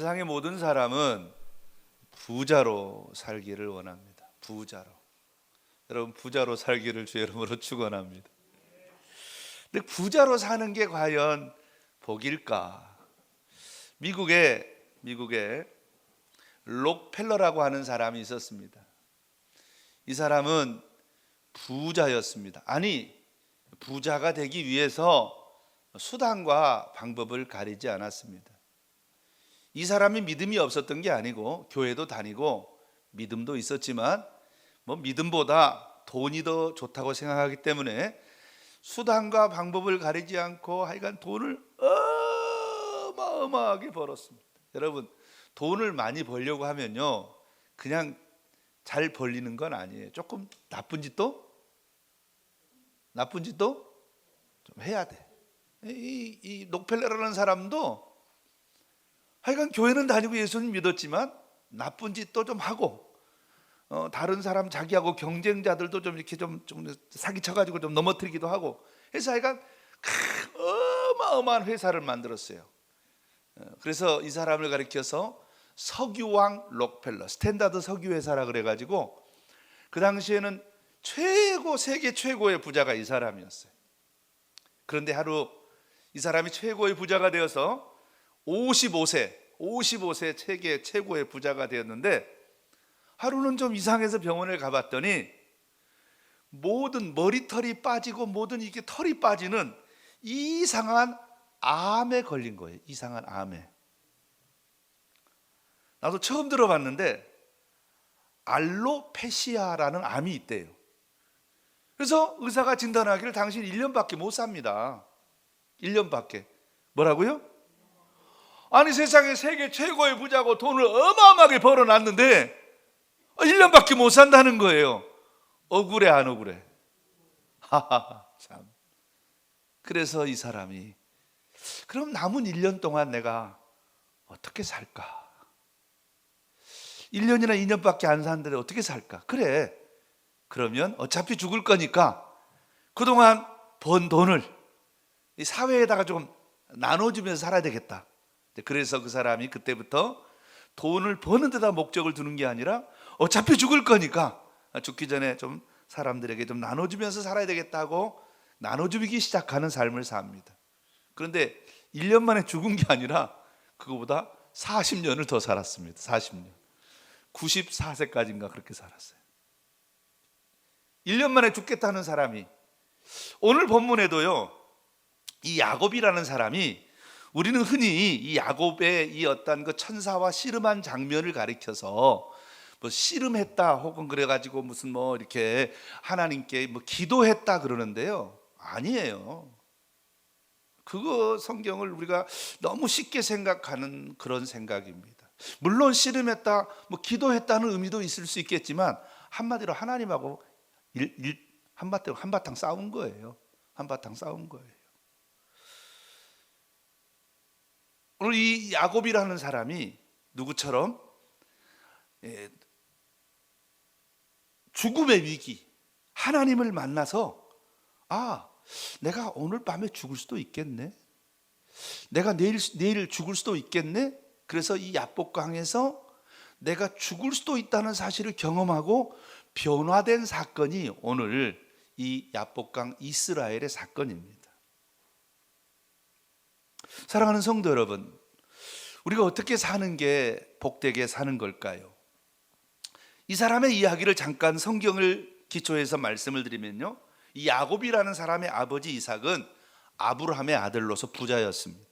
세상의 모든 사람은 부자로 살기를 원합니다. 부자로. 여러분, 부자로 살기를 주의 이름으로 축원합니다. 근데 부자로 사는 게 과연 복일까? 미국에 록펠러라고 하는 사람이 있었습니다. 이 사람은 부자였습니다. 아니, 부자가 되기 위해서 수단과 방법을 가리지 않았습니다. 이 사람이 믿음이 없었던 게 아니고 교회도 다니고 믿음도 있었지만 믿음보다 돈이 더 좋다고 생각하기 때문에 수단과 방법을 가리지 않고 하여간 돈을 어마어마하게 벌었습니다. 여러분, 돈을 많이 벌려고 하면요, 그냥 잘 벌리는 건 아니에요. 조금 나쁜 짓도 좀 해야 돼. 이 록펠러라는 사람도 하여간 교회는 다니고 예수님 믿었지만 나쁜 짓도 좀 하고, 다른 사람 자기하고 경쟁자들도 좀 이렇게 좀 사기쳐가지고 좀 넘어뜨리기도 하고 해서 하여간 어마어마한 회사를 만들었어요. 그래서 이 사람을 가리켜서 석유왕 록펠러, 스탠다드 석유 회사라 그래가지고 그 당시에는 세계 최고의 부자가 이 사람이었어요. 그런데 하루 이 사람이 최고의 부자가 되어서 55세 세계 최고의 부자가 되었는데, 하루는 좀 이상해서 병원을 가봤더니 모든 머리털이 빠지고 모든 이게 털이 빠지는 이상한 암에 걸린 거예요. 이상한 암에. 나도 처음 들어봤는데 알로페시아라는 암이 있대요. 그래서 의사가 진단하기를 당신 1년밖에 못 삽니다. 1년밖에. 뭐라고요? 아니, 세상에 세계 최고의 부자고 돈을 어마어마하게 벌어놨는데 1년밖에 못 산다는 거예요. 억울해 안 억울해? 하하하, 참. 그래서 이 사람이 그럼 남은 1년 동안 내가 어떻게 살까? 1년이나 2년밖에 안 사는데 어떻게 살까? 그래, 그러면 어차피 죽을 거니까 그동안 번 돈을 이 사회에다가 좀 나눠주면서 살아야 되겠다. 그래서 그 사람이 그때부터 돈을 버는 데다 목적을 두는 게 아니라 어차피 죽을 거니까 죽기 전에 좀 사람들에게 좀 나눠주면서 살아야 되겠다고 나눠주기 시작하는 삶을 삽니다. 그런데 1년 만에 죽은 게 아니라 그거보다 40년을 더 살았습니다. 40년. 94세까지인가 그렇게 살았어요. 1년 만에 죽겠다는 사람이, 오늘 본문에도요, 이 야곱이라는 사람이, 우리는 흔히 이 야곱의 이 어떤 그 천사와 씨름한 장면을 가리켜서 씨름했다 혹은 그래가지고 무슨 이렇게 하나님께 기도했다 그러는데요, 아니에요. 그거 성경을 우리가 너무 쉽게 생각하는 그런 생각입니다. 물론 씨름했다, 기도했다는 의미도 있을 수 있겠지만 한마디로 하나님하고 한바탕 싸운 거예요. 한바탕 싸운 거예요. 오늘 이 야곱이라는 사람이 누구처럼 죽음의 위기, 하나님을 만나서 내가 오늘 밤에 죽을 수도 있겠네, 내가 내일 죽을 수도 있겠네. 그래서 이 야복강에서 내가 죽을 수도 있다는 사실을 경험하고 변화된 사건이 오늘 이 야복강 이스라엘의 사건입니다. 사랑하는 성도 여러분, 우리가 어떻게 사는 게 복되게 사는 걸까요? 이 사람의 이야기를 잠깐 성경을 기초해서 말씀을 드리면요, 이 야곱이라는 사람의 아버지 이삭은 아브라함의 아들로서 부자였습니다.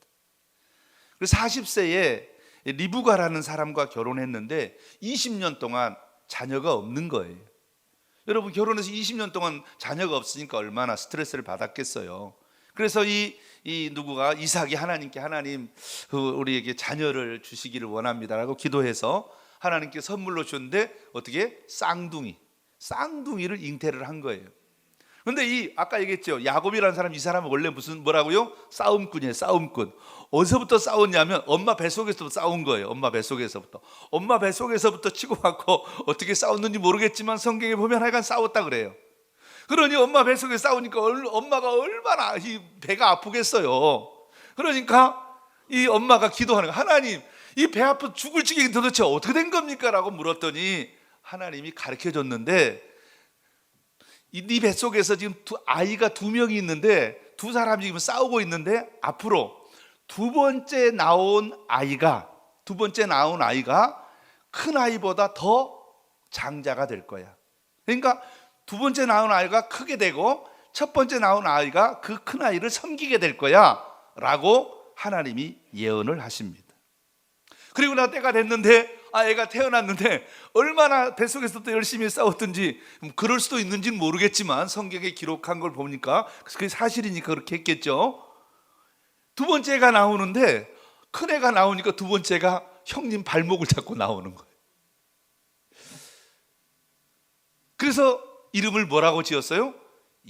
그래서 40세에 리브가라는 사람과 결혼했는데 20년 동안 자녀가 없는 거예요. 여러분, 결혼해서 20년 동안 자녀가 없으니까 얼마나 스트레스를 받았겠어요. 그래서 이 누구가 이삭이 하나님께, 하나님 우리에게 자녀를 주시기를 원합니다라고 기도해서 하나님께 선물로 줬는데 어떻게? 쌍둥이를 잉태를 한 거예요. 그런데 아까 얘기했죠, 야곱이라는 사람, 이 사람은 원래 뭐라고요? 싸움꾼이에요. 싸움꾼. 어디서부터 싸웠냐면 엄마 뱃속에서부터 싸운 거예요. 엄마 뱃속에서부터 치고받고 어떻게 싸웠는지 모르겠지만 성경에 보면 하여간 싸웠다 그래요. 그러니 엄마 뱃속에 싸우니까 엄마가 얼마나 이 배가 아프겠어요. 그러니까 이 엄마가 기도하는 거예요. 하나님, 이 배 아파 죽을 지경이 도대체 어떻게 된 겁니까? 라고 물었더니 하나님이 가르쳐 줬는데, 네 뱃속에서 지금 아이가 두 명이 있는데 두 사람이 지금 싸우고 있는데 앞으로 두 번째 나온 아이가 큰 아이보다 더 장자가 될 거야. 그러니까 두 번째 나온 아이가 크게 되고 첫 번째 나온 아이가 그 큰 아이를 섬기게 될 거야 라고 하나님이 예언을 하십니다. 그리고 나 때가 됐는데 애가 태어났는데 얼마나 뱃속에서 또 열심히 싸웠든지, 그럴 수도 있는지는 모르겠지만 성경에 기록한 걸 보니까 그게 사실이니까 그렇게 했겠죠. 두 번째가 나오는데 큰 애가 나오니까 두 번째가 형님 발목을 잡고 나오는 거예요. 그래서 이름을 뭐라고 지었어요?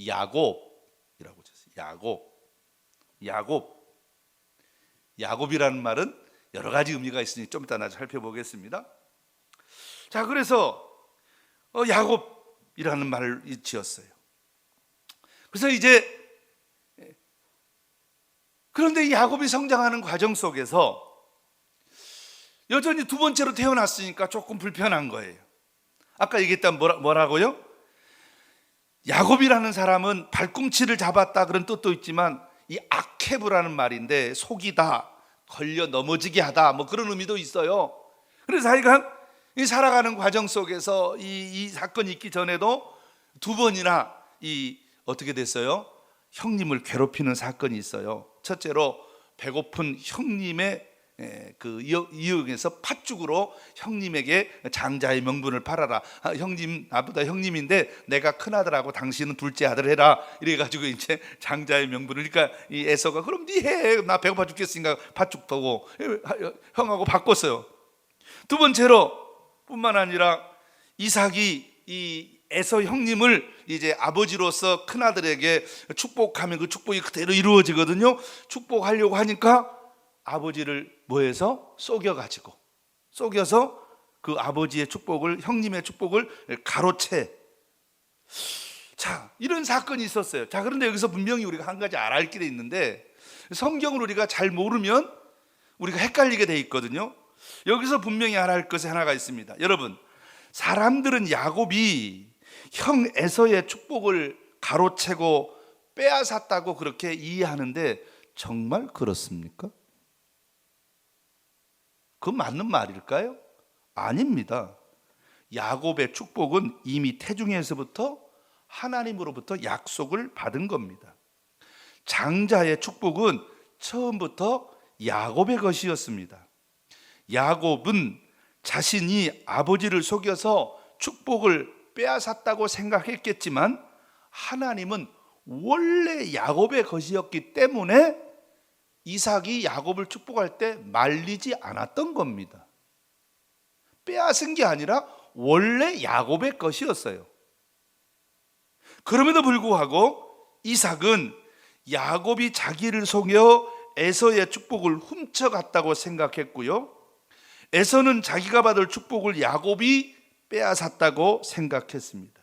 야곱이라고 지었어요. 야곱이라는 말은 여러 가지 의미가 있으니 좀 이따 나중에 살펴보겠습니다. 자, 그래서 야곱이라는 말을 지었어요. 그래서 그런데 이 야곱이 성장하는 과정 속에서 여전히 두 번째로 태어났으니까 조금 불편한 거예요. 아까 얘기했던 뭐라고요? 야곱이라는 사람은 발꿈치를 잡았다 그런 뜻도 있지만 이 아케브라는 말인데 속이다, 걸려 넘어지게 하다, 뭐 그런 의미도 있어요. 그래서 하여간 이 살아가는 과정 속에서 이 사건이 있기 전에도 두 번이나 어떻게 됐어요? 형님을 괴롭히는 사건이 있어요. 첫째로 배고픈 형님의 이용해서 팥죽으로 형님에게 장자의 명분을 팔아라. 형님, 나보다 형님인데 내가 큰아들하고 당신은 둘째 아들 해라. 이래가지고 이제 장자의 명분을, 그러니까 이 에서가 그럼 네 해, 나 배고파 죽겠으니까 팥죽 더고 형하고 바꿨어요. 두 번째로 뿐만 아니라 이삭이 이 에서 형님을 이제 아버지로서 큰아들에게 축복하면 그 축복이 그대로 이루어지거든요. 축복하려고 하니까 아버지를 뭐해서 속여서 그 아버지의 축복을, 형님의 축복을 가로채. 자, 이런 사건이 있었어요. 자, 그런데 여기서 분명히 우리가 한 가지 알아야 할 게 있는데, 성경을 우리가 잘 모르면 우리가 헷갈리게 돼 있거든요. 여기서 분명히 알아야 할 것이 하나가 있습니다. 여러분, 사람들은 야곱이 형 에서의 축복을 가로채고 빼앗았다고 그렇게 이해하는데 정말 그렇습니까? 그 맞는 말일까요? 아닙니다. 야곱의 축복은 이미 태중에서부터 하나님으로부터 약속을 받은 겁니다. 장자의 축복은 처음부터 야곱의 것이었습니다. 야곱은 자신이 아버지를 속여서 축복을 빼앗았다고 생각했겠지만 하나님은 원래 야곱의 것이었기 때문에 이삭이 야곱을 축복할 때 말리지 않았던 겁니다. 빼앗은 게 아니라 원래 야곱의 것이었어요. 그럼에도 불구하고 이삭은 야곱이 자기를 속여 에서의 축복을 훔쳐갔다고 생각했고요, 에서는 자기가 받을 축복을 야곱이 빼앗았다고 생각했습니다.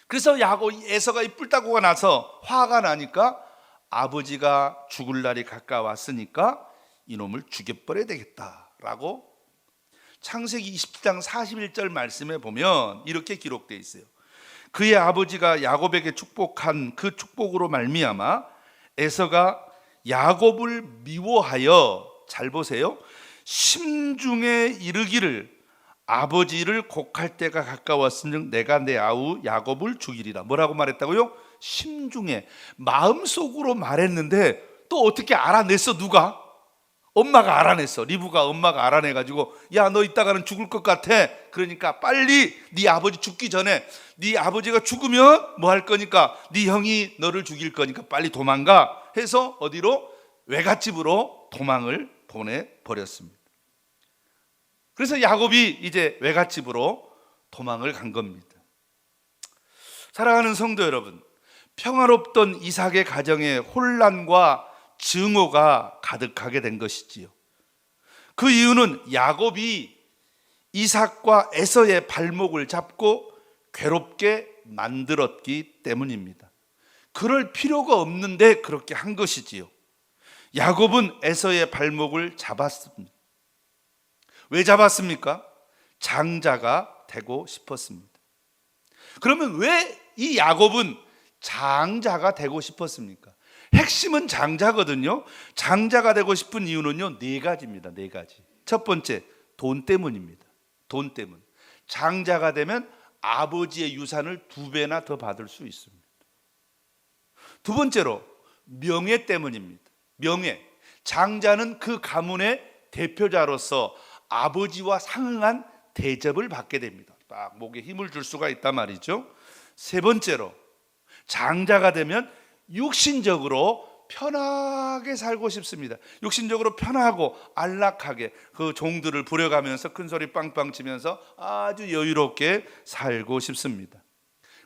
그래서 에서가 이 뿔따구가 나서 화가 나니까 아버지가 죽을 날이 가까웠으니까 이놈을 죽여버려야 되겠다라고 창세기 20장 41절 말씀에 보면 이렇게 기록되어 있어요. 그의 아버지가 야곱에게 축복한 그 축복으로 말미암아 에서가 야곱을 미워하여, 잘 보세요, 심중에 이르기를 아버지를 곡할 때가 가까웠으니 내가 내 아우 야곱을 죽이리라. 뭐라고 말했다고요? 심중에, 마음속으로 말했는데 또 어떻게 알아냈어? 누가? 엄마가 알아냈어. 리브가 엄마가 알아내가지고 야, 너 이따가는 죽을 것 같아. 그러니까 빨리 네 아버지 죽기 전에, 네 아버지가 죽으면 뭐 할 거니까, 네 형이 너를 죽일 거니까 빨리 도망가 해서 어디로? 외갓집으로 도망을 보내버렸습니다. 그래서 야곱이 이제 외갓집으로 도망을 간 겁니다. 사랑하는 성도 여러분, 평화롭던 이삭의 가정에 혼란과 증오가 가득하게 된 것이지요. 그 이유는 야곱이 이삭과 에서의 발목을 잡고 괴롭게 만들었기 때문입니다. 그럴 필요가 없는데 그렇게 한 것이지요. 야곱은 에서의 발목을 잡았습니다. 왜 잡았습니까? 장자가 되고 싶었습니다. 그러면 왜 이 야곱은 장자가 되고 싶었습니까? 핵심은 장자거든요. 장자가 되고 싶은 이유는요, 네 가지입니다. 네 가지. 첫 번째, 돈 때문입니다. 돈 때문. 장자가 되면 아버지의 유산을 2배나 더 받을 수 있습니다. 두 번째로, 명예 때문입니다. 명예. 장자는 그 가문의 대표자로서 아버지와 상응한 대접을 받게 됩니다. 딱 목에 힘을 줄 수가 있단 말이죠. 세 번째로, 장자가 되면 육신적으로 편하게 살고 싶습니다. 육신적으로 편하고 안락하게 그 종들을 부려가면서 큰소리 빵빵 치면서 아주 여유롭게 살고 싶습니다.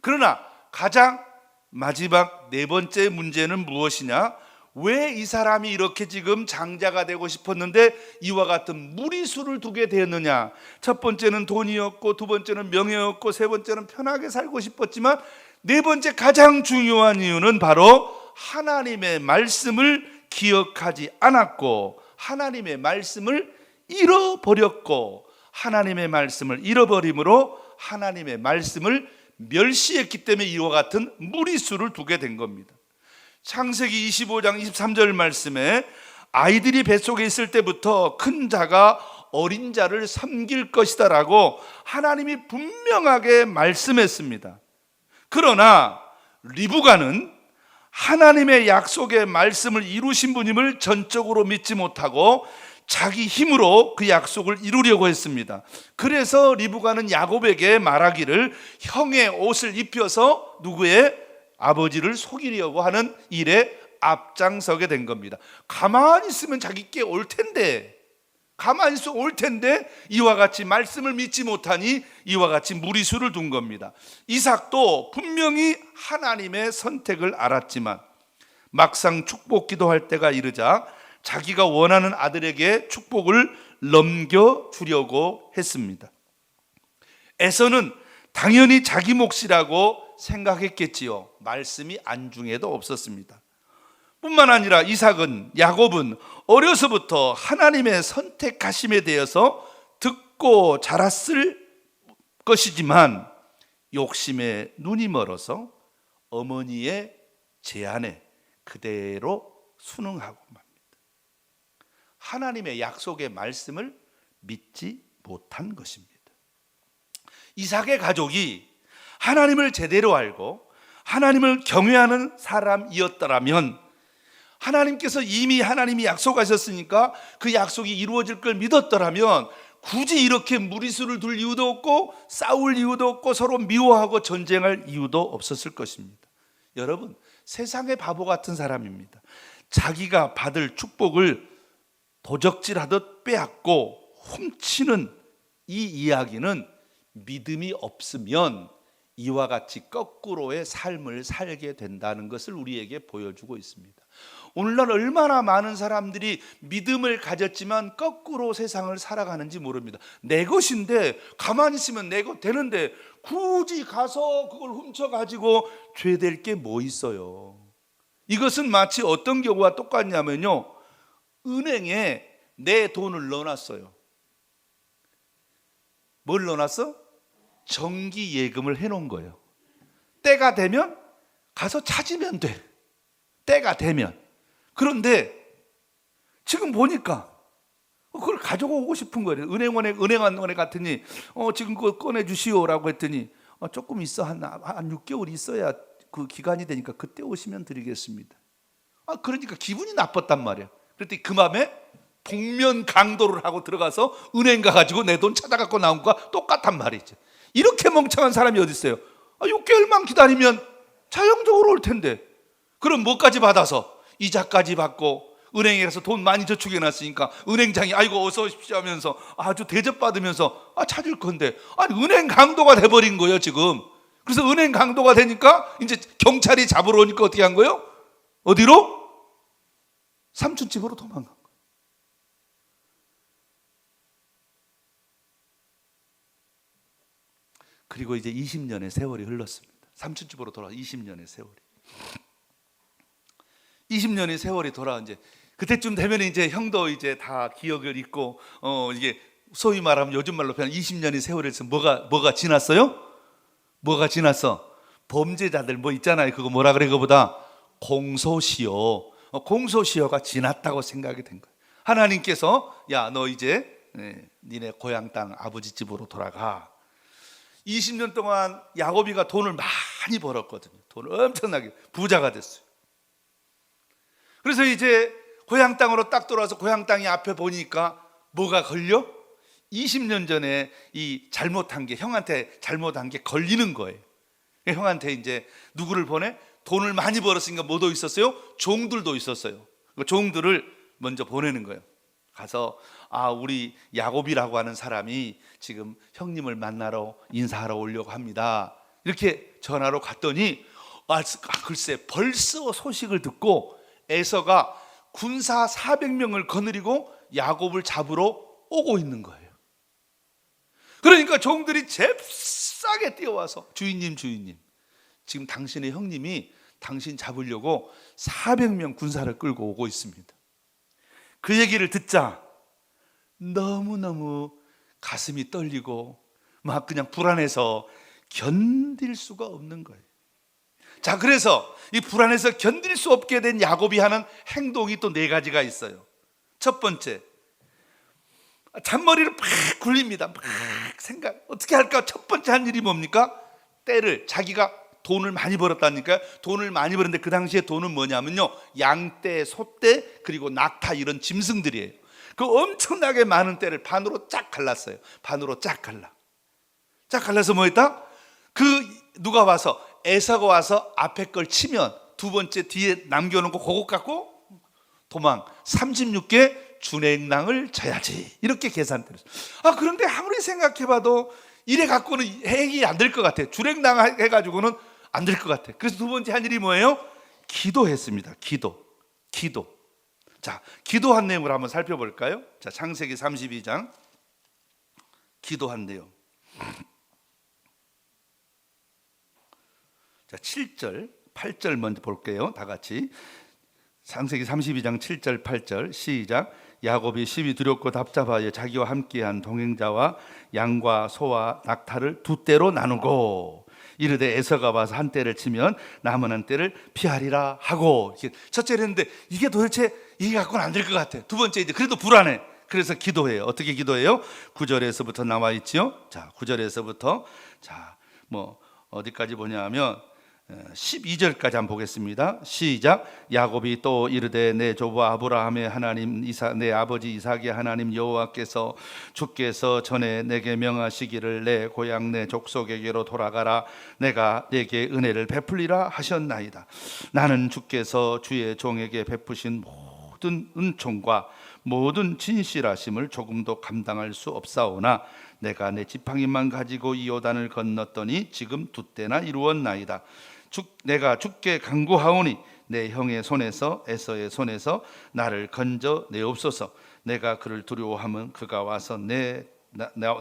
그러나 가장 마지막 네 번째 문제는 무엇이냐? 왜 이 사람이 이렇게 지금 장자가 되고 싶었는데 이와 같은 무리수를 두게 되었느냐? 첫 번째는 돈이었고, 두 번째는 명예였고, 세 번째는 편하게 살고 싶었지만, 네 번째 가장 중요한 이유는 바로 하나님의 말씀을 기억하지 않았고, 하나님의 말씀을 잃어버렸고, 하나님의 말씀을 잃어버림으로 하나님의 말씀을 멸시했기 때문에 이와 같은 무리수를 두게 된 겁니다. 창세기 25장 23절 말씀에 아이들이 뱃속에 있을 때부터 큰 자가 어린 자를 섬길 것이다 라고 하나님이 분명하게 말씀했습니다. 그러나 리브가는 하나님의 약속의 말씀을 이루신 분임을 전적으로 믿지 못하고 자기 힘으로 그 약속을 이루려고 했습니다. 그래서 리브가는 야곱에게 말하기를 형의 옷을 입혀서 누구의? 아버지를 속이려고 하는 일에 앞장서게 된 겁니다. 가만히 있으면 자기께 올 텐데, 가만히 있으면 올 텐데 이와 같이 말씀을 믿지 못하니 이와 같이 무리수를 둔 겁니다. 이삭도 분명히 하나님의 선택을 알았지만 막상 축복 기도할 때가 이르자 자기가 원하는 아들에게 축복을 넘겨주려고 했습니다. 에서는 당연히 자기 몫이라고 생각했겠지요. 말씀이 안중에도 없었습니다. 뿐만 아니라 이삭은, 야곱은 어려서부터 하나님의 선택하심에 대해서 듣고 자랐을 것이지만 욕심에 눈이 멀어서 어머니의 제안에 그대로 순응하고 맙니다. 하나님의 약속의 말씀을 믿지 못한 것입니다. 이삭의 가족이 하나님을 제대로 알고 하나님을 경외하는 사람이었더라면, 하나님께서 이미 하나님이 약속하셨으니까 그 약속이 이루어질 걸 믿었더라면 굳이 이렇게 무리수를 둘 이유도 없고 싸울 이유도 없고 서로 미워하고 전쟁할 이유도 없었을 것입니다. 여러분, 세상의 바보 같은 사람입니다. 자기가 받을 축복을 도적질하듯 빼앗고 훔치는 이 이야기는 믿음이 없으면 이와 같이 거꾸로의 삶을 살게 된다는 것을 우리에게 보여주고 있습니다. 오늘날 얼마나 많은 사람들이 믿음을 가졌지만 거꾸로 세상을 살아가는지 모릅니다. 내 것인데, 가만히 있으면 내 것 되는데 굳이 가서 그걸 훔쳐가지고 죄될 게 뭐 있어요. 이것은 마치 어떤 경우와 똑같냐면요, 은행에 내 돈을 넣어놨어요. 뭘 넣어놨어? 정기 예금을 해놓은 거예요. 때가 되면 가서 찾으면 돼. 때가 되면. 그런데 지금 보니까 그걸 가져오고 싶은 거예요. 은행원에 갔더니 지금 그거 꺼내주시오라고 했더니 조금 있어. 한 6개월 있어야 그 기간이 되니까 그때 오시면 드리겠습니다. 그러니까 기분이 나빴단 말이에요. 그랬더니 그 맘에 복면강도를 하고 들어가서 은행 가가지고 내 돈 찾아갖고 나온 거와 똑같단 말이죠. 이렇게 멍청한 사람이 어디 있어요? 6개월만 기다리면 자연적으로 올 텐데, 그럼 뭐까지 받아서 이자까지 받고 은행에 가서 돈 많이 저축해 놨으니까 은행장이 아이고 어서 오십시오 하면서 아주 대접받으면서 찾을 건데, 아니 은행 강도가 돼버린 거예요 지금. 그래서 은행 강도가 되니까 이제 경찰이 잡으러 오니까 어떻게 한 거예요? 어디로? 삼촌 집으로 도망간 거예요. 그리고 이제 20년의 세월이 흘렀습니다. 삼촌 집으로 돌아 20년의 세월이. 20년의 세월이 돌아 이제 그때쯤 되면 이제 형도 이제 다 기억을 잊고 이게 소위 말하면 요즘 말로 표현 20년이 세월에서 뭐가 지났어요? 뭐가 지났어? 범죄자들 뭐 있잖아요. 그거 뭐라 그래? 그거보다 공소시효. 공소시효가 지났다고 생각이 된 거예요. 하나님께서 야, 너 이제 니네 고향 땅 아버지 집으로 돌아가. 20년 동안 야곱이가 돈을 많이 벌었거든요. 돈을 엄청나게 부자가 됐어요. 그래서 이제 고향 땅으로 딱 돌아와서 고향 땅이 앞에 보니까 뭐가 걸려? 20년 전에 이 잘못한 게, 형한테 잘못한 게 걸리는 거예요. 형한테 이제 누구를 보내? 돈을 많이 벌었으니까 뭐도 있었어요? 종들도 있었어요. 그 종들을 먼저 보내는 거예요. 가서 우리 야곱이라고 하는 사람이 지금 형님을 만나러 인사하러 오려고 합니다. 이렇게 전화로 갔더니 글쎄 벌써 소식을 듣고 에서가 군사 400명을 거느리고 야곱을 잡으러 오고 있는 거예요. 그러니까 종들이 잽싸게 뛰어와서 주인님 지금 당신의 형님이 당신 잡으려고 400명 군사를 끌고 오고 있습니다. 그 얘기를 듣자 너무너무 가슴이 떨리고 막 그냥 불안해서 견딜 수가 없는 거예요. 자, 그래서 이 불안해서 견딜 수 없게 된 야곱이 하는 행동이 또 4가지가 있어요. 첫 번째, 잔머리를 팍 굴립니다. 막 생각 어떻게 할까? 첫 번째 한 일이 뭡니까? 자기가 돈을 많이 벌었다니까요. 돈을 많이 벌었는데 그 당시에 돈은 뭐냐면요, 양떼, 소떼, 그리고 낙타 이런 짐승들이에요. 그 엄청나게 많은 떼를 반으로 쫙 갈랐어요. 반으로 쫙 갈라서 뭐 했다? 누가 와서 에서가 와서 앞에 걸 치면 두 번째 뒤에 남겨놓고 그것 갖고 도망 36개 준행랑을 쳐야지, 이렇게 계산대로. 그런데 아무리 생각해봐도 이래 갖고는 해결이 안 될 것 같아. 준행랑 해가지고는 안 될 것 같아. 그래서 두 번째 한 일이 뭐예요? 기도했습니다. 기도. 자, 기도한 내용을 한번 살펴볼까요? 자, 창세기 32장 기도한 내용. 자, 7절, 8절 먼저 볼게요. 다 같이. 창세기 32장 7절, 8절 시작. 야곱이 심히 두렵고 답답하여 자기와 함께한 동행자와 양과 소와 낙타를 2떼로 나누고 이르되 에서가 와서 한 떼를 치면 남은 한 떼를 피하리라 하고. 첫째를 했는데 이게 도대체 이게 갖고는 안 될 것 같아. 두 번째 이제 그래도 불안해. 그래서 기도해요. 어떻게 기도해요? 9절에서부터 나와 있죠. 자, 9절에서부터 어디까지 보냐면 12절까지 한번 보겠습니다. 시작. 야곱이 또 이르되 내 조부 아브라함의 하나님 내 아버지 이삭의 하나님 여호와께서 주께서 전에 내게 명하시기를 내 고향 내 족속에게로 돌아가라 내가 내게 은혜를 베풀리라 하셨나이다. 나는 주께서 주의 종에게 베푸신 모든 은총과 모든 진실하심을 조금도 감당할 수 없사오나 내가 내 지팡이만 가지고 이 요단을 건넜더니 지금 2때나 이루었나이다. 내가 주께 간구하오니 내 형의 손에서 에서의 손에서 나를 건져 내옵소서. 내가 그를 두려워하면 그가 와서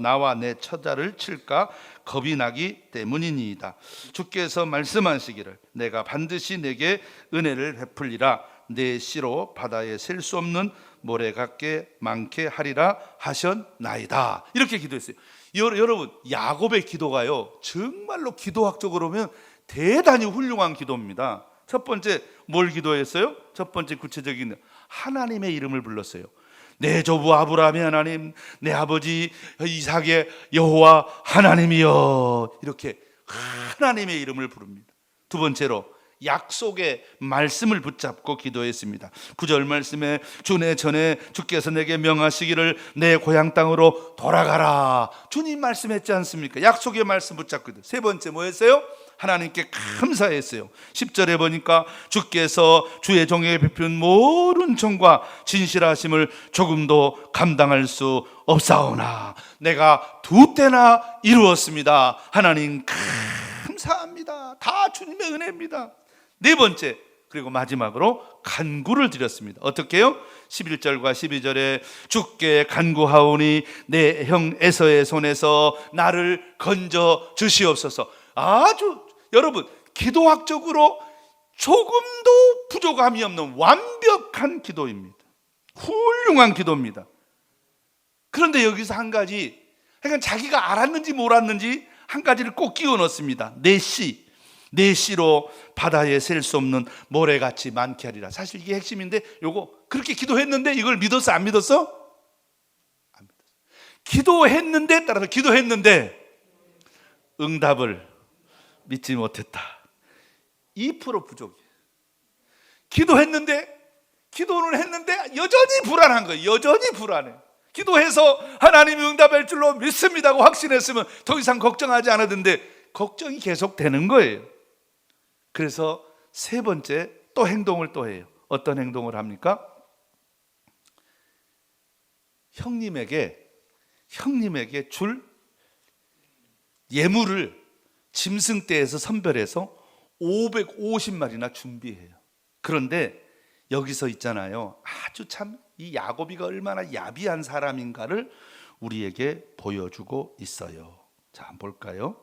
나와 내 처자를 칠까 겁이 나기 때문이니이다. 주께서 말씀하시기를 내가 반드시 내게 은혜를 베풀리라. 내 씨로 바다에 셀 수 없는 모래 같게 많게 하리라 하셨나이다. 이렇게 기도했어요. 여러분, 야곱의 기도가요 정말로 기도학적으로 보면 대단히 훌륭한 기도입니다. 첫 번째 뭘 기도했어요? 첫 번째 구체적인 하나님의 이름을 불렀어요. 내 조부 아브라함의 하나님, 내 아버지 이삭의 여호와 하나님이여, 이렇게 하나님의 이름을 부릅니다. 두 번째로 약속의 말씀을 붙잡고 기도했습니다. 9절 말씀에 주내 전에 주께서 내게 명하시기를 내 고향 땅으로 돌아가라. 주님 말씀했지 않습니까? 약속의 말씀 붙잡고 기도. 세 번째 뭐였어요? 하나님께 감사했어요. 10절에 보니까 주께서 주의 종에게 베푼 모든 정과 진실하심을 조금도 감당할 수 없사오나 내가 2때나 이루었습니다. 하나님 감사합니다. 다 주님의 은혜입니다. 네 번째, 그리고 마지막으로 간구를 드렸습니다. 어떻게 해요? 11절과 12절에 주께 간구하오니 내 형 에서의 손에서 나를 건져 주시옵소서. 여러분, 기도학적으로 조금도 부족함이 없는 완벽한 기도입니다. 훌륭한 기도입니다. 그런데 여기서 한 가지, 그러니까 자기가 알았는지 몰랐는지 한 가지를 꼭 끼워 넣습니다. 내 씨로 바다에 셀 수 없는 모래같이 많게 하리라. 사실 이게 핵심인데, 요거 그렇게 기도했는데 이걸 믿었어 안 믿었어? 안 믿었어. 기도했는데, 따라서 기도했는데 응답을 믿지 못했다. 2% 부족이에요. 기도는 했는데 여전히 불안한 거예요. 여전히 불안해. 기도해서 하나님이 응답할 줄로 믿습니다고 확신했으면 더 이상 걱정하지 않았는데 걱정이 계속 되는 거예요. 그래서 세 번째 또 행동을 또 해요. 어떤 행동을 합니까? 형님에게 줄 예물을 짐승떼에서 선별해서 550마리나 준비해요. 그런데 여기서 있잖아요, 아주 참 이 야곱이가 얼마나 야비한 사람인가를 우리에게 보여주고 있어요. 자, 한번 볼까요?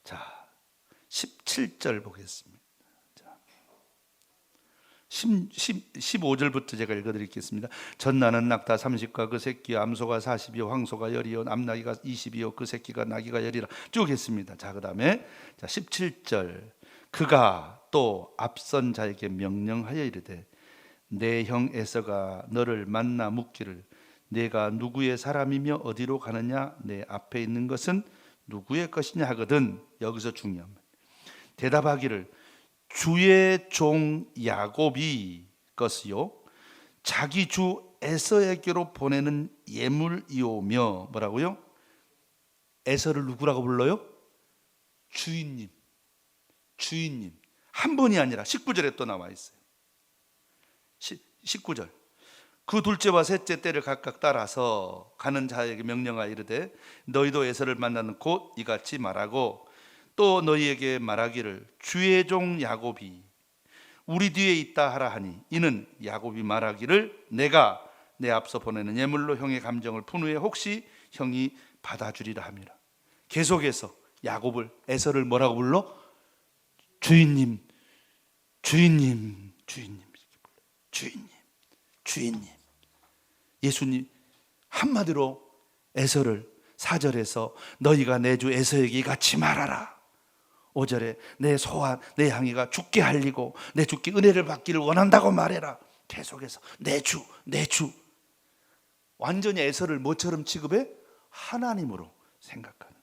자, 17절 보겠습니다. 자, 15절부터 제가 읽어드리겠습니다. 전나는 낙타 30과 그 새끼, 암소가 40이요, 황소가 10이요, 암나기가 20이요, 그 새끼가 나기가 10이라 쭉 했습니다. 자, 그 다음에 17절, 그가 또 앞선 자에게 명령하여 이르되 내 형 에서가 너를 만나 묻기를 내가 누구의 사람이며 어디로 가느냐, 내 앞에 있는 것은 누구의 것이냐 하거든. 여기서 중요한 말, 대답하기를 주의 종 야곱이 것이요 자기 주 에서에게로 보내는 예물이오며, 뭐라고요? 에서를 누구라고 불러요? 주인님. 한 번이 아니라 19절에 또 나와 있어요. 19절, 그 둘째와 셋째 때를 각각 따라서 가는 자에게 명령하여 이르되 너희도 에서를 만나는 곳 이같이 말하고 또 너희에게 말하기를 주의 종 야곱이 우리 뒤에 있다 하라 하니, 이는 야곱이 말하기를 내가 내 앞서 보내는 예물로 형의 감정을 푼 후에 혹시 형이 받아주리라 함이라. 계속해서 야곱을, 에서를 뭐라고 불러? 주인님. 예수님 한마디로 에서를 4절에서 너희가 내 주 에서에게 이같이 말하라. 5절에 내 소환 내 향이가 죽게 할리고 내 주께 은혜를 받기를 원한다고 말해라. 계속해서 내 주. 완전히 에서를 뭐처럼 취급해? 하나님으로 생각하는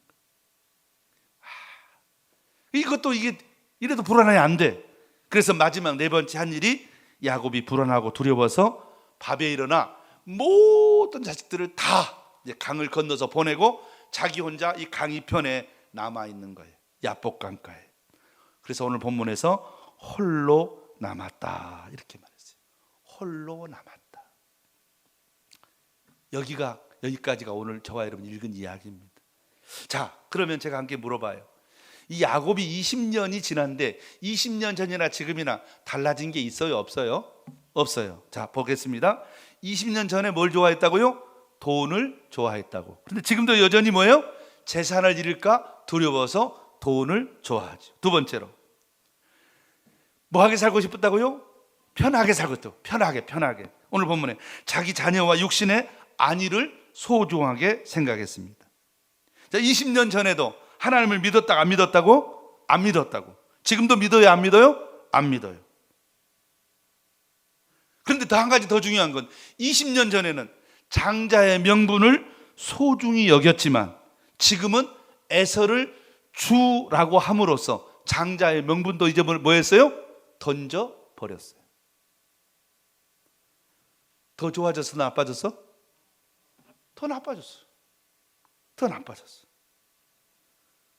거예요. 이것도 이게 이래도 불안하면 안 돼. 그래서 마지막 네 번째 한 일이, 야곱이 불안하고 두려워서 밤에 일어나 모든 자식들을 다 이제 강을 건너서 보내고 자기 혼자 이 강이편에 남아있는 거예요. 야복강가에. 그래서 오늘 본문에서 홀로 남았다 이렇게 말했어요. 홀로 남았다. 여기까지가 오늘 저와 여러분 읽은 이야기입니다. 자, 그러면 제가 함께 물어봐요. 이 야곱이 20년이 지났는데 20년 전이나 지금이나 달라진 게 있어요, 없어요? 없어요. 자, 보겠습니다. 20년 전에 뭘 좋아했다고요? 돈을 좋아했다고. 그런데 지금도 여전히 뭐예요? 재산을 잃을까 두려워서 돈을 좋아하죠. 두 번째로 뭐하게 살고 싶었다고요? 편하게 살고 싶다고. 편하게. 오늘 본문에 자기 자녀와 육신의 안위를 소중하게 생각했습니다. 자, 20년 전에도 하나님을 믿었다가 안 믿었다고? 안 믿었다고. 지금도 믿어요, 안 믿어요? 안 믿어요. 그런데 더 한 가지 더 중요한 건 20년 전에는 장자의 명분을 소중히 여겼지만 지금은 에서를 주라고 함으로써 장자의 명분도 이제 뭐 했어요? 던져 버렸어요. 더 좋아졌어, 나빠졌어? 더 나빠졌어.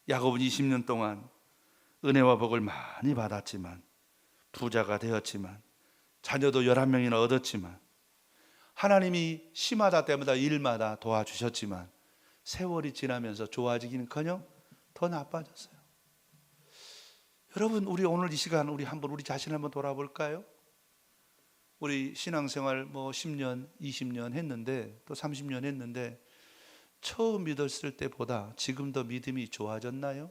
야곱은 20년 동안 은혜와 복을 많이 받았지만, 부자가 되었지만, 자녀도 11명이나 얻었지만, 하나님이 시마다 때마다 일마다 도와주셨지만 세월이 지나면서 좋아지기는커녕 더 나빠졌어요. 여러분, 우리 오늘 이 시간 우리 자신을 한번 돌아볼까요? 우리 신앙생활 10년, 20년 했는데, 또 30년 했는데 처음 믿었을 때보다 지금 더 믿음이 좋아졌나요?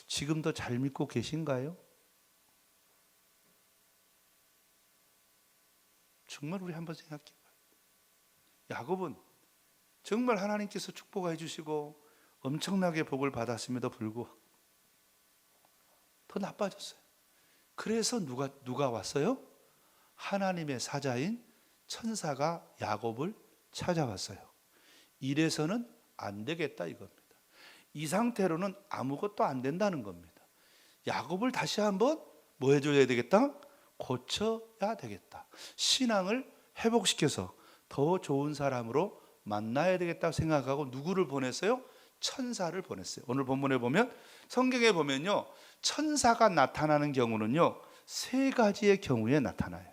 지금 더 잘 믿고 계신가요? 정말 우리 한번 생각해 봐요. 야곱은 정말 하나님께서 축복해 주시고 엄청나게 복을 받았음에도 불구하고 더 나빠졌어요. 그래서 누가 왔어요? 하나님의 사자인 천사가 야곱을 찾아왔어요. 이래서는 안 되겠다 이겁니다. 이 상태로는 아무것도 안 된다는 겁니다. 야곱을 다시 한번 뭐 해줘야 되겠다? 고쳐야 되겠다. 신앙을 회복시켜서 더 좋은 사람으로 만나야 되겠다고 생각하고 누구를 보냈어요? 천사를 보냈어요. 오늘 본문에 보면, 성경에 보면요, 천사가 나타나는 경우는요 3가지의 경우에 나타나요.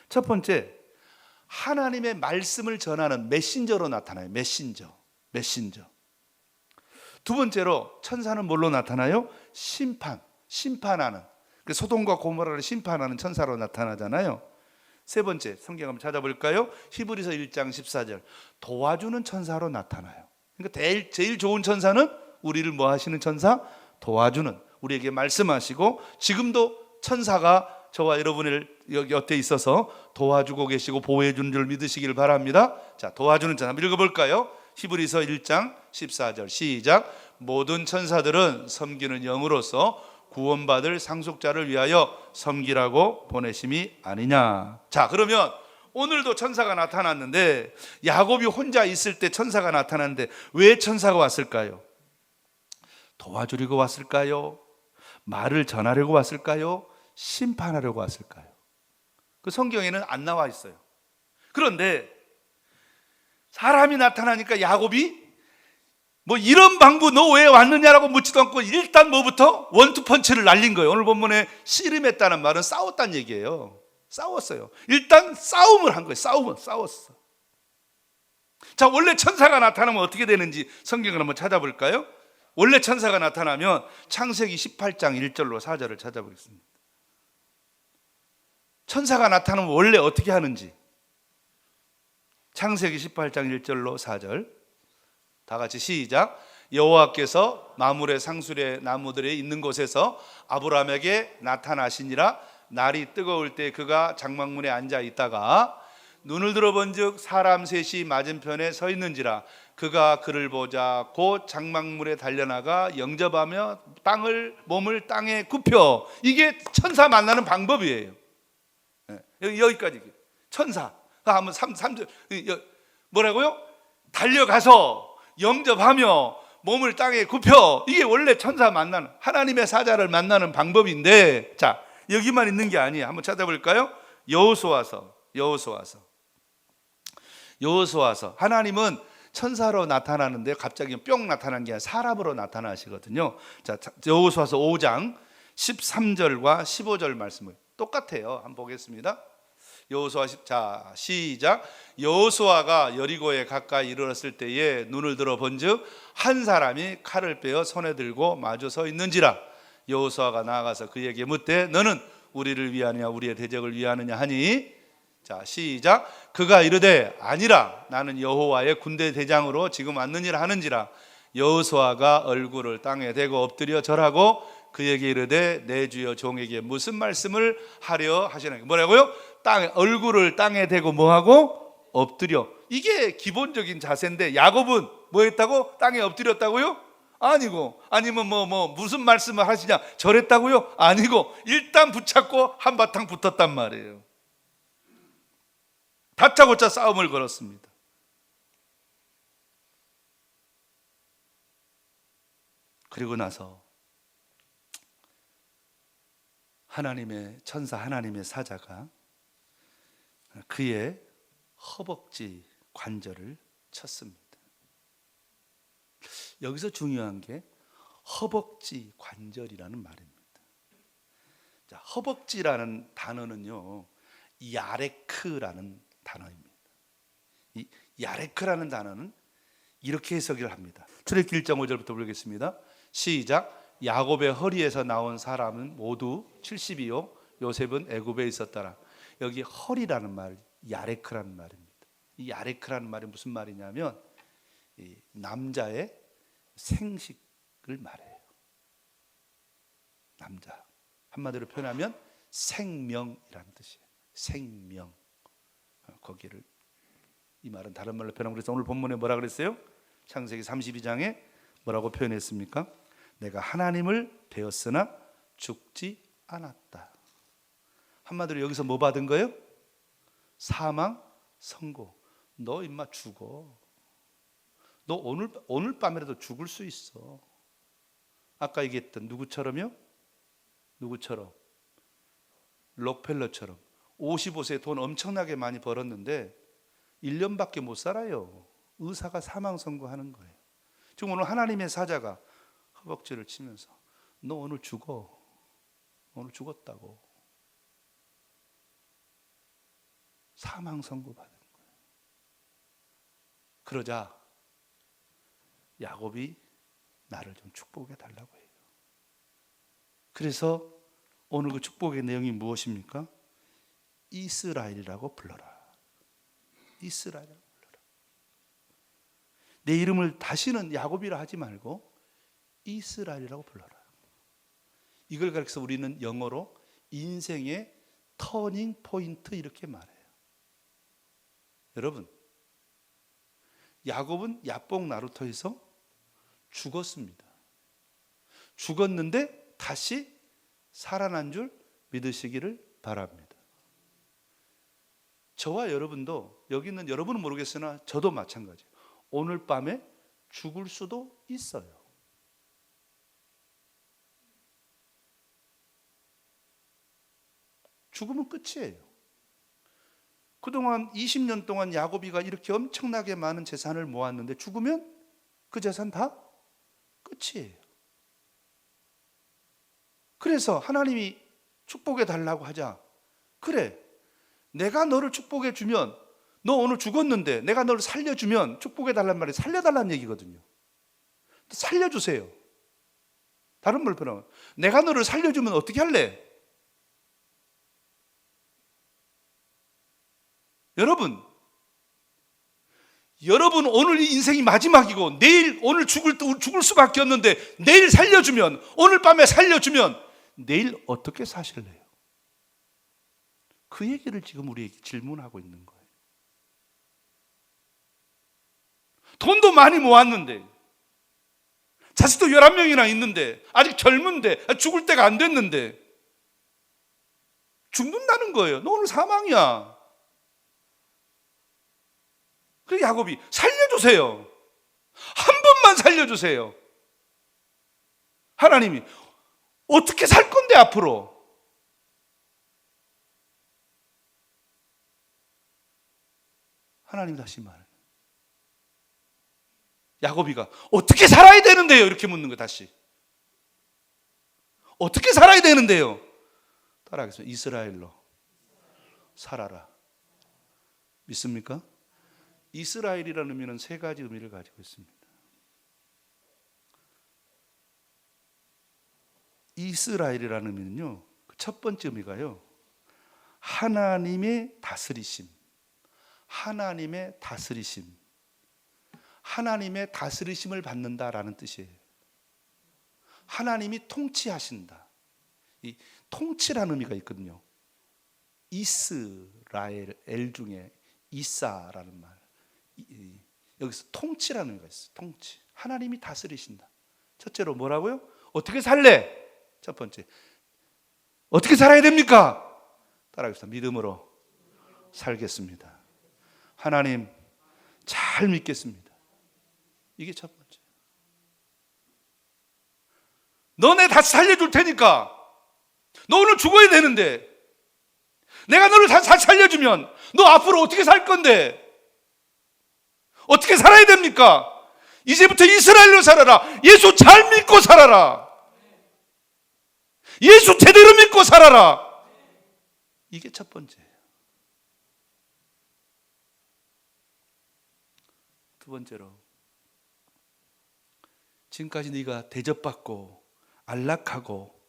첫 번째, 하나님의 말씀을 전하는 메신저로 나타나요. 메신저. 두 번째로 천사는 뭘로 나타나요? 심판하는, 소돔과 고모라를 심판하는 천사로 나타나잖아요. 세 번째, 성경 한번 찾아볼까요? 히브리서 1장 14절, 도와주는 천사로 나타나요. 그러니까 제일 좋은 천사는 우리를 뭐 하시는 천사? 도와주는, 우리에게 말씀하시고 지금도 천사가 저와 여러분을 곁에 있어서 도와주고 계시고 보호해 주는 줄 믿으시길 바랍니다. 자, 도와주는 천사 한번 읽어볼까요? 히브리서 1장 14절 시작. 모든 천사들은 섬기는 영으로서 구원받을 상속자를 위하여 섬기라고 보내심이 아니냐. 자, 그러면 오늘도 천사가 나타났는데, 야곱이 혼자 있을 때 천사가 나타났는데 왜 천사가 왔을까요? 도와주려고 왔을까요? 말을 전하려고 왔을까요? 심판하려고 왔을까요? 그 성경에는 안 나와 있어요. 그런데 사람이 나타나니까 야곱이 뭐 이런 방부 너 왜 왔느냐라고 묻지도 않고 일단 뭐부터 원투펀치를 날린 거예요. 오늘 본문에 씨름했다는 말은 싸웠다는 얘기예요. 싸웠어요. 일단 싸움을 한 거예요. 싸웠어. 자, 원래 천사가 나타나면 어떻게 되는지 성경을 한번 찾아볼까요? 원래 천사가 나타나면 창세기 18장 1절로 4절을 찾아보겠습니다. 천사가 나타나면 원래 어떻게 하는지, 창세기 18장 1절로 4절 다 같이 시작. 여호와께서 마물의 상술의 나무들이 있는 곳에서 아브라함에게 나타나시니라. 날이 뜨거울 때 그가 장막문에 앉아 있다가 눈을 들어본즉 사람 셋이 맞은편에 서 있는지라. 그가 그를 보자 곧 장막문에 달려나가 영접하며 몸을 땅에 굽혀. 이게 천사 만나는 방법이에요. 여기까지 천사. 한번 3절 뭐라고요? 달려가서 영접하며 몸을 땅에 굽혀. 이게 원래 천사 만나는, 하나님의 사자를 만나는 방법인데, 자, 여기만 있는 게 아니에요. 한번 찾아볼까요? 여호수아서 하나님은 천사로 나타나는데 갑자기 뿅 나타난 게 아니라 사람으로 나타나시거든요. 자, 여호수아서 5장 13절과 15절 말씀을 똑같아요. 한번 보겠습니다. 여호수아, 자, 시작. 여호수아가 여리고에 가까이 이르렀을 때에 눈을 들어 본즉 한 사람이 칼을 빼어 손에 들고 마주 서 있는지라. 여호수아가 나아가서 그에게 묻되 너는 우리를 위하느냐 우리의 대적을 위하느냐 하니, 자, 시작. 그가 이르되 아니라 나는 여호와의 군대 대장으로 지금 왔느니라 하는지라. 여호수아가 얼굴을 땅에 대고 엎드려 절하고 그에게 이르되 내 주여 종에게 무슨 말씀을 하려 하시나요? 뭐라고요? 얼굴을 땅에 대고 뭐하고? 엎드려. 이게 기본적인 자세인데 야곱은 뭐 했다고? 땅에 엎드렸다고요? 아니고, 아니면 무슨 말씀을 하시냐 절했다고요? 아니고, 일단 붙잡고 한바탕 붙었단 말이에요. 다짜고짜 싸움을 걸었습니다. 그리고 나서 하나님의 천사, 하나님의 사자가 그의 허벅지 관절을 쳤습니다. 여기서 중요한 게 허벅지 관절이라는 말입니다. 자, 허벅지라는 단어는요, 야레크라는 단어입니다. 이 야레크라는 단어는 이렇게 해석을 합니다. 출애굽기 1장 5절부터 보겠습니다. 시작. 야곱의 허리에서 나온 사람은 모두 70이요 요셉은 애굽에 있었더라. 여기 허리라는 말, 야레크라는 말입니다. 이 야레크라는 말이 무슨 말이냐면 이 남자의 생식을 말해요. 남자, 한마디로 표현하면 생명이라는 뜻이에요. 생명. 거기를 이 말은 다른 말로 표현하면, 그래서 오늘 본문에 뭐라 그랬어요? 창세기 32장에 뭐라고 표현했습니까? 내가 하나님을 배웠으나 죽지 않았다. 한마디로 여기서 뭐 받은 거예요? 사망 선고. 너 임마 죽어. 너 오늘 밤이라도 죽을 수 있어. 아까 얘기했던 누구처럼요? 누구처럼? 록펠러처럼 55세에 돈 엄청나게 많이 벌었는데 1년밖에 못 살아요. 의사가 사망 선고하는 거예요. 지금 오늘 하나님의 사자가 허벅지를 치면서 너 오늘 죽어. 오늘 죽었다고. 사망 선고받은 거예요. 그러자 야곱이 나를 좀 축복해 달라고 해요. 그래서 오늘 그 축복의 내용이 무엇입니까? 이스라엘이라고 불러라. 이스라엘이라고 불러라. 내 이름을 다시는 야곱이라 하지 말고 이스라엘이라고 불러라. 이걸 가르쳐서 우리는 영어로 인생의 터닝 포인트 이렇게 말해요. 여러분, 야곱은 야복 나루터에서 죽었습니다. 죽었는데 다시 살아난 줄 믿으시기를 바랍니다. 저와 여러분도, 여기 있는 여러분은 모르겠으나 저도 마찬가지예요. 오늘 밤에 죽을 수도 있어요. 죽으면 끝이에요. 그동안 20년 동안 야곱이가 이렇게 엄청나게 많은 재산을 모았는데 죽으면 그 재산 다 끝이에요. 그래서 하나님이 축복해 달라고 하자. 그래, 내가 너를 축복해 주면, 너 오늘 죽었는데 내가 너를 살려주면 축복해 달란 말이 살려달라는 얘기거든요. 살려주세요. 다른 말로 표현하면 내가 너를 살려주면 어떻게 할래? 여러분 오늘 이 인생이 마지막이고 내일 오늘 죽을 수밖에 없는데 내일 살려주면, 오늘 밤에 살려주면 내일 어떻게 사실래요? 그 얘기를 지금 우리에게 질문하고 있는 거예요. 돈도 많이 모았는데, 자식도 11명이나 있는데, 아직 젊은데, 죽을 때가 안 됐는데 죽는다는 거예요. 너 오늘 사망이야. 그래서 야곱이 살려주세요. 한 번만 살려주세요. 하나님이 어떻게 살 건데 앞으로? 하나님 다시 말해요. 야곱이가 어떻게 살아야 되는데요? 이렇게 묻는 거 다시. 어떻게 살아야 되는데요? 따라하겠습니다. 이스라엘로 살아라. 믿습니까? 이스라엘이라는 의미는 세 가지 의미를 가지고 있습니다. 이스라엘이라는 의미는요, 첫 번째 의미가요, 하나님의 다스리심. 하나님의 다스리심. 하나님의 다스리심을 받는다라는 뜻이에요. 하나님이 통치하신다. 이 통치라는 의미가 있거든요. 이스라엘, 엘 중에 이사라는 말. 여기서 통치라는 의미가 있어요. 통치. 하나님이 다스리신다. 첫째로 뭐라고요? 어떻게 살래? 첫 번째, 어떻게 살아야 됩니까? 따라하겠습니다. 믿음으로 살겠습니다. 하나님 잘 믿겠습니다. 이게 첫 번째. 너네 다시 살려줄 테니까. 너 오늘 죽어야 되는데 내가 너를 다시 살려주면 너 앞으로 어떻게 살 건데? 어떻게 살아야 됩니까? 이제부터 이스라엘로 살아라. 예수 잘 믿고 살아라. 예수 제대로 믿고 살아라. 이게 첫 번째예요. 두 번째로, 지금까지 네가 대접받고 안락하고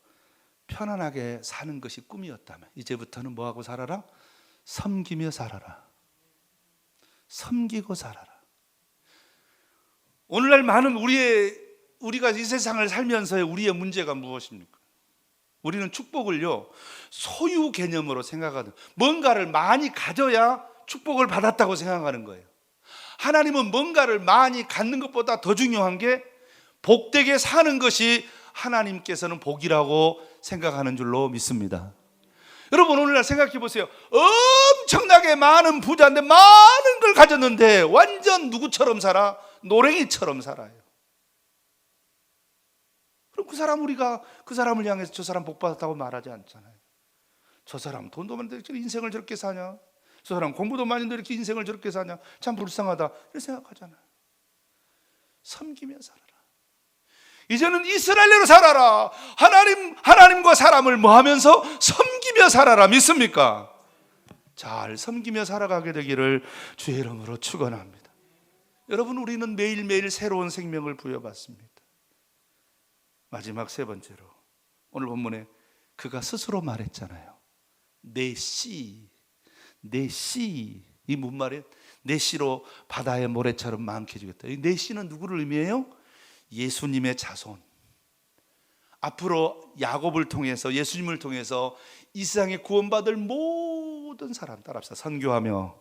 편안하게 사는 것이 꿈이었다면 이제부터는 뭐하고 살아라? 섬기며 살아라. 섬기고 살아라. 오늘날 많은 우리가 이 세상을 살면서의 우리의 문제가 무엇입니까? 우리는 축복을요, 소유 개념으로 생각하는, 뭔가를 많이 가져야 축복을 받았다고 생각하는 거예요. 하나님은 뭔가를 많이 갖는 것보다 더 중요한 게 복되게 사는 것이 하나님께서는 복이라고 생각하는 줄로 믿습니다. 여러분, 오늘날 생각해 보세요. 엄청나게 많은 부자인데 많은 걸 가졌는데 완전 누구처럼 살아? 노랭이처럼 살아요. 그럼 우리가 그 사람을 향해서 저 사람 복 받았다고 말하지 않잖아요. 저 사람 돈도 많은데 이렇게 인생을 저렇게 사냐? 저 사람 공부도 많이 했는데 이렇게 인생을 저렇게 사냐? 참 불쌍하다, 이렇게 생각하잖아요. 섬기며 살아라. 이제는 이스라엘로 살아라. 하나님과 사람을 뭐 하면서 섬기며 살아라. 믿습니까? 잘 섬기며 살아가게 되기를 주의 이름으로 축원합니다. 여러분, 우리는 매일매일 새로운 생명을 부여받습니다. 마지막 세 번째로, 오늘 본문에 그가 스스로 말했잖아요. 내 씨, 이 문말에 내 씨로 바다의 모래처럼 많게 주겠다. 이 내 씨는 누구를 의미해요? 예수님의 자손. 앞으로 야곱을 통해서, 예수님을 통해서 이 세상에 구원받을 모든 사람, 따라합시다. 선교하며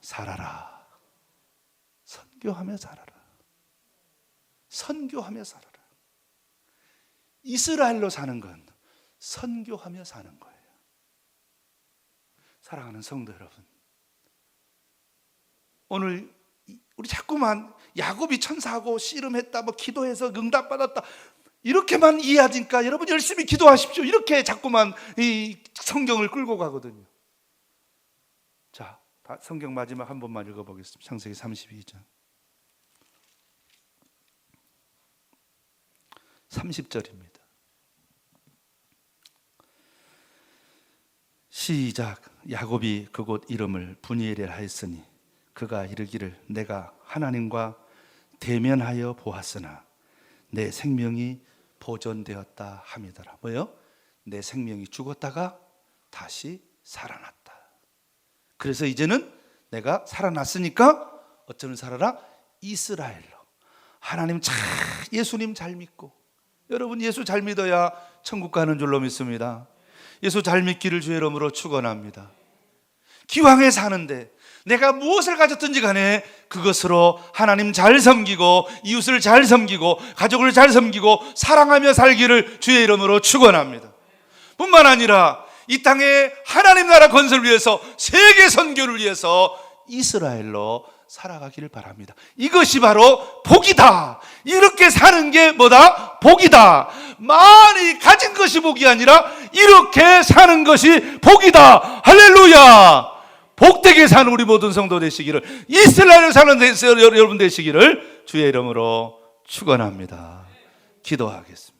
살아라. 선교하며 살아라. 선교하며 살아라. 이스라엘로 사는 건 선교하며 사는 거예요. 사랑하는 성도 여러분, 오늘 우리 자꾸만 야곱이 천사하고 씨름했다, 뭐 기도해서 응답받았다, 이렇게만 이해하니까 여러분 열심히 기도하십시오, 이렇게 자꾸만 이 성경을 끌고 가거든요. 자, 성경 마지막 한 번만 읽어보겠습니다. 창세기 32장 30절입니다. 시작. 야곱이 그곳 이름을 브니엘이라 하였으니 그가 이르기를 내가 하나님과 대면하여 보았으나 내 생명이 보존되었다 함이더라. 뭐요? 내 생명이 죽었다가 다시 살아났다. 그래서 이제는 내가 살아났으니까 어쩌면 살아라? 이스라엘로. 하나님 예수님 잘 믿고, 여러분 예수 잘 믿어야 천국 가는 줄로 믿습니다. 예수 잘 믿기를 주의 이름으로 축원합니다. 기왕에 사는데 내가 무엇을 가졌든지 간에 그것으로 하나님 잘 섬기고, 이웃을 잘 섬기고, 가족을 잘 섬기고, 사랑하며 살기를 주의 이름으로 축원합니다. 뿐만 아니라 이 땅에 하나님 나라 건설을 위해서, 세계 선교를 위해서 이스라엘로 살아가기를 바랍니다. 이것이 바로 복이다. 이렇게 사는 게 뭐다? 복이다. 많이 가진 것이 복이 아니라 이렇게 사는 것이 복이다. 할렐루야. 복되게 사는 우리 모든 성도 되시기를, 이스라엘을 사는 여러분 되시기를 주의 이름으로 축원합니다. 기도하겠습니다.